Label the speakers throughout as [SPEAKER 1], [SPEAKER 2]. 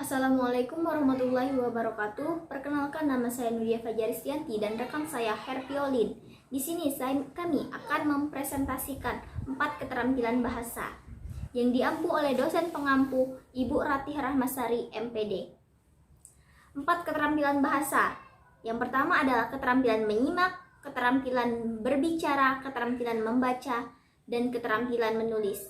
[SPEAKER 1] Assalamualaikum warahmatullahi wabarakatuh. Perkenalkan, nama saya Nuria Fajaristianti dan rekan saya Herpiolin. Di sini kami akan mempresentasikan 4 keterampilan bahasa yang diampu oleh dosen pengampu Ibu Ratih Rahmasari, MPD. 4 keterampilan bahasa. Yang pertama adalah keterampilan menyimak, keterampilan berbicara, keterampilan membaca, dan keterampilan menulis.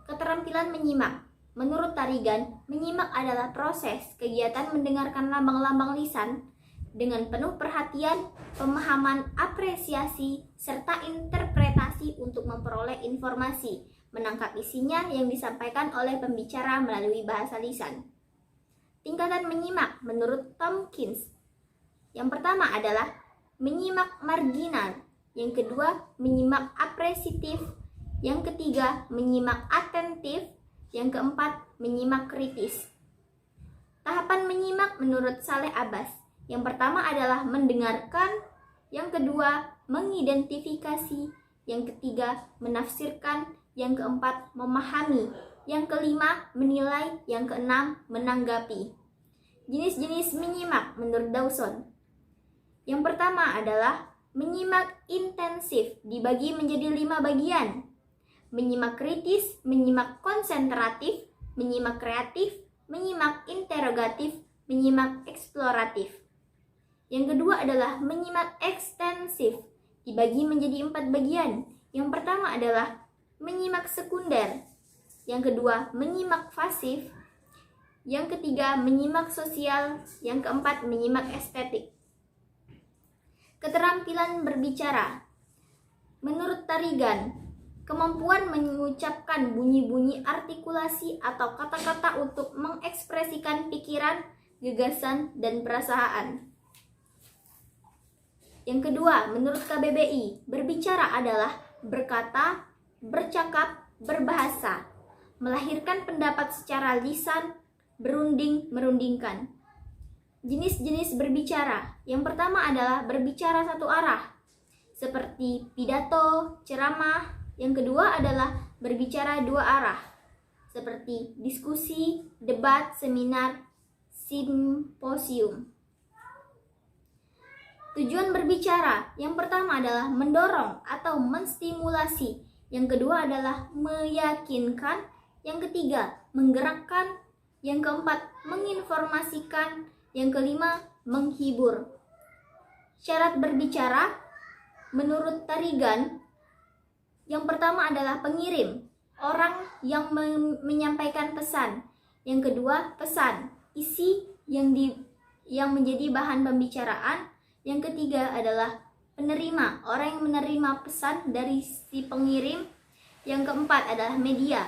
[SPEAKER 1] Keterampilan menyimak. Menurut Tarigan, menyimak adalah proses kegiatan mendengarkan lambang-lambang lisan dengan penuh perhatian, pemahaman, apresiasi, serta interpretasi untuk memperoleh informasi, menangkap isinya yang disampaikan oleh pembicara melalui bahasa lisan. Tingkatan menyimak menurut Tomkins. Yang pertama adalah menyimak marginal, yang kedua menyimak apresiatif, yang ketiga menyimak atentif, yang keempat, menyimak kritis. Tahapan menyimak menurut Saleh Abbas. Yang pertama adalah mendengarkan, yang kedua, mengidentifikasi, yang ketiga, menafsirkan, yang keempat, memahami, yang kelima, menilai, yang keenam, menanggapi. Jenis-jenis menyimak menurut Dawson. Yang pertama adalah menyimak intensif, dibagi menjadi 5 bagian. Menyimak kritis, menyimak konsentratif, menyimak kreatif, menyimak interogatif, menyimak eksploratif. Yang kedua adalah menyimak ekstensif, dibagi menjadi 4 bagian. Yang pertama adalah menyimak sekunder, yang kedua menyimak pasif, yang ketiga menyimak sosial, yang keempat menyimak estetik. Keterampilan berbicara. Menurut Tarigan, kemampuan mengucapkan bunyi-bunyi artikulasi atau kata-kata untuk mengekspresikan pikiran, gagasan, dan perasaan. Yang kedua, menurut KBBI, berbicara adalah berkata, bercakap, berbahasa, melahirkan pendapat secara lisan, berunding, merundingkan. Jenis-jenis berbicara. Yang pertama adalah berbicara satu arah, seperti pidato, ceramah. Yang kedua adalah berbicara dua arah, seperti diskusi, debat, seminar, simposium. Tujuan berbicara, yang pertama adalah mendorong atau menstimulasi, yang kedua adalah meyakinkan, yang ketiga menggerakkan, yang keempat menginformasikan, yang kelima menghibur. Syarat berbicara menurut Tarigan, yang pertama adalah pengirim, orang yang menyampaikan pesan. Yang kedua, pesan, isi yang menjadi bahan pembicaraan. Yang ketiga adalah penerima, orang yang menerima pesan dari si pengirim. Yang keempat adalah media,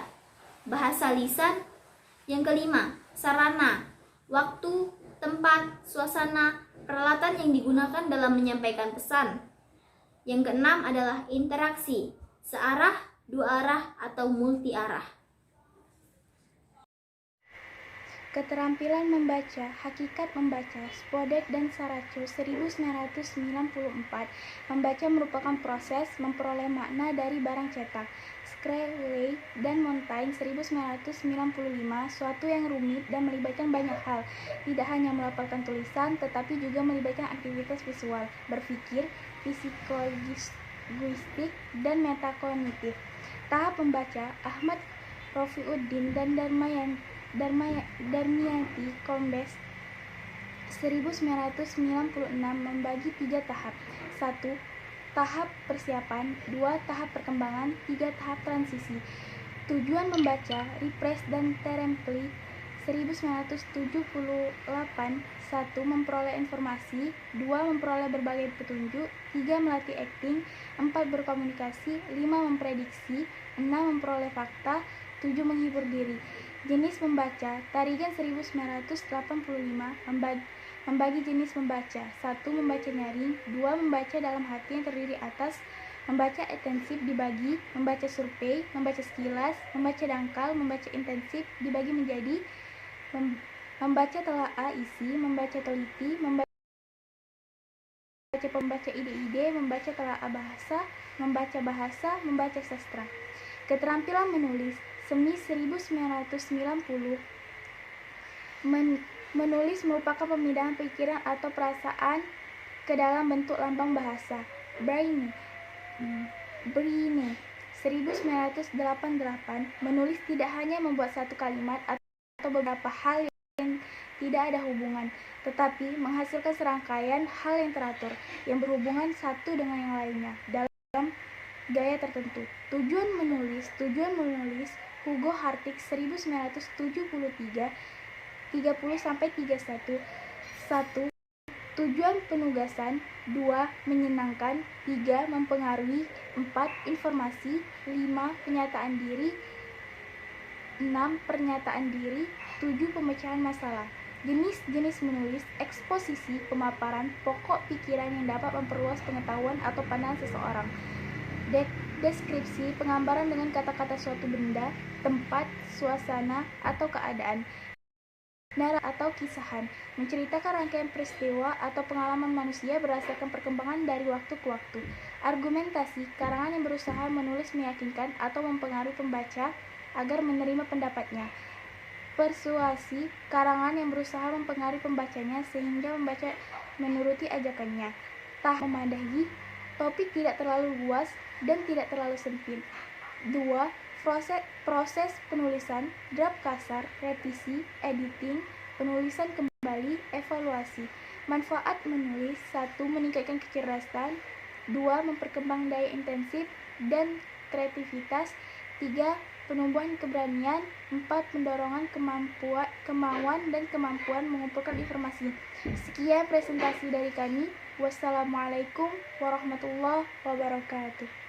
[SPEAKER 1] bahasa lisan. Yang kelima, sarana, waktu, tempat, suasana, peralatan yang digunakan dalam menyampaikan pesan. Yang keenam adalah interaksi, searah, dua arah, atau multi arah.
[SPEAKER 2] Keterampilan membaca, Hakikat membaca, Spodek dan Saracho 1994. Membaca merupakan proses memperoleh makna dari barang cetak. Screwley dan Montaigne 1995. Suatu yang rumit dan melibatkan banyak hal, tidak hanya melafalkan tulisan, tetapi juga melibatkan aktivitas visual, berpikir, psikologis, linguistik, dan metakognitif. Tahap membaca, Ahmad Rofiuddin dan Darmiati Kombes 1996 membagi 3 tahap. 1. Tahap persiapan, 2. Tahap perkembangan, 3. Tahap transisi. Tujuan membaca, Repres dan Terempli 1978. 1. Memperoleh informasi, 2. Memperoleh berbagai petunjuk, 3. Melatih acting, 4. Berkomunikasi, 5. Memprediksi, 6. Memperoleh fakta, 7. Menghibur diri. Jenis membaca, Tarigan 1985 membagi jenis membaca. 1. Membaca nyaring, 2. Membaca dalam hati yang terdiri atas membaca intensif dibagi, membaca survei, membaca sekilas, membaca dangkal, membaca intensif dibagi menjadi membaca telaah isi, membaca teliti, membaca ide-ide, membaca telaah bahasa, membaca sastra. Keterampilan menulis, Semi 1990 Menulis merupakan pemindahan pikiran atau perasaan ke dalam bentuk lambang bahasa. Brainy 1988, menulis tidak hanya membuat satu kalimat atau beberapa hal yang tidak ada hubungan, tetapi menghasilkan serangkaian hal yang teratur, yang berhubungan satu dengan yang lainnya dalam gaya tertentu. Tujuan menulis Hugo Hartig 1973 30-31. 1. Tujuan penugasan. 2. Menyenangkan. 3. Mempengaruhi. 4. Informasi. 5. Penyataan diri. 6. Pernyataan diri. 7. Pemecahan masalah. Jenis-jenis menulis: eksposisi, pemaparan pokok pikiran yang dapat memperluas pengetahuan atau pandangan seseorang. Deskripsi, penggambaran dengan kata-kata suatu benda, tempat, suasana, atau keadaan. Narasi atau kisahan, menceritakan rangkaian peristiwa atau pengalaman manusia berdasarkan perkembangan dari waktu ke waktu. Argumentasi, karangan yang berusaha menulis meyakinkan atau mempengaruhi pembaca agar menerima pendapatnya. Persuasi, karangan yang berusaha mempengaruhi pembacanya sehingga membaca menuruti ajakannya. Memadahi, topik tidak terlalu luas dan tidak terlalu sempit. 2. Proses penulisan, draft kasar, revisi, editing, penulisan kembali, evaluasi. Manfaat menulis: 1. Meningkatkan kecerdasan. 2. Memperkembang daya intensif dan kreativitas. 3. Penumbuhan keberanian. 4. Pendorongan kemauan dan kemampuan mengumpulkan informasi. Sekian presentasi dari kami. Wassalamualaikum warahmatullahi wabarakatuh.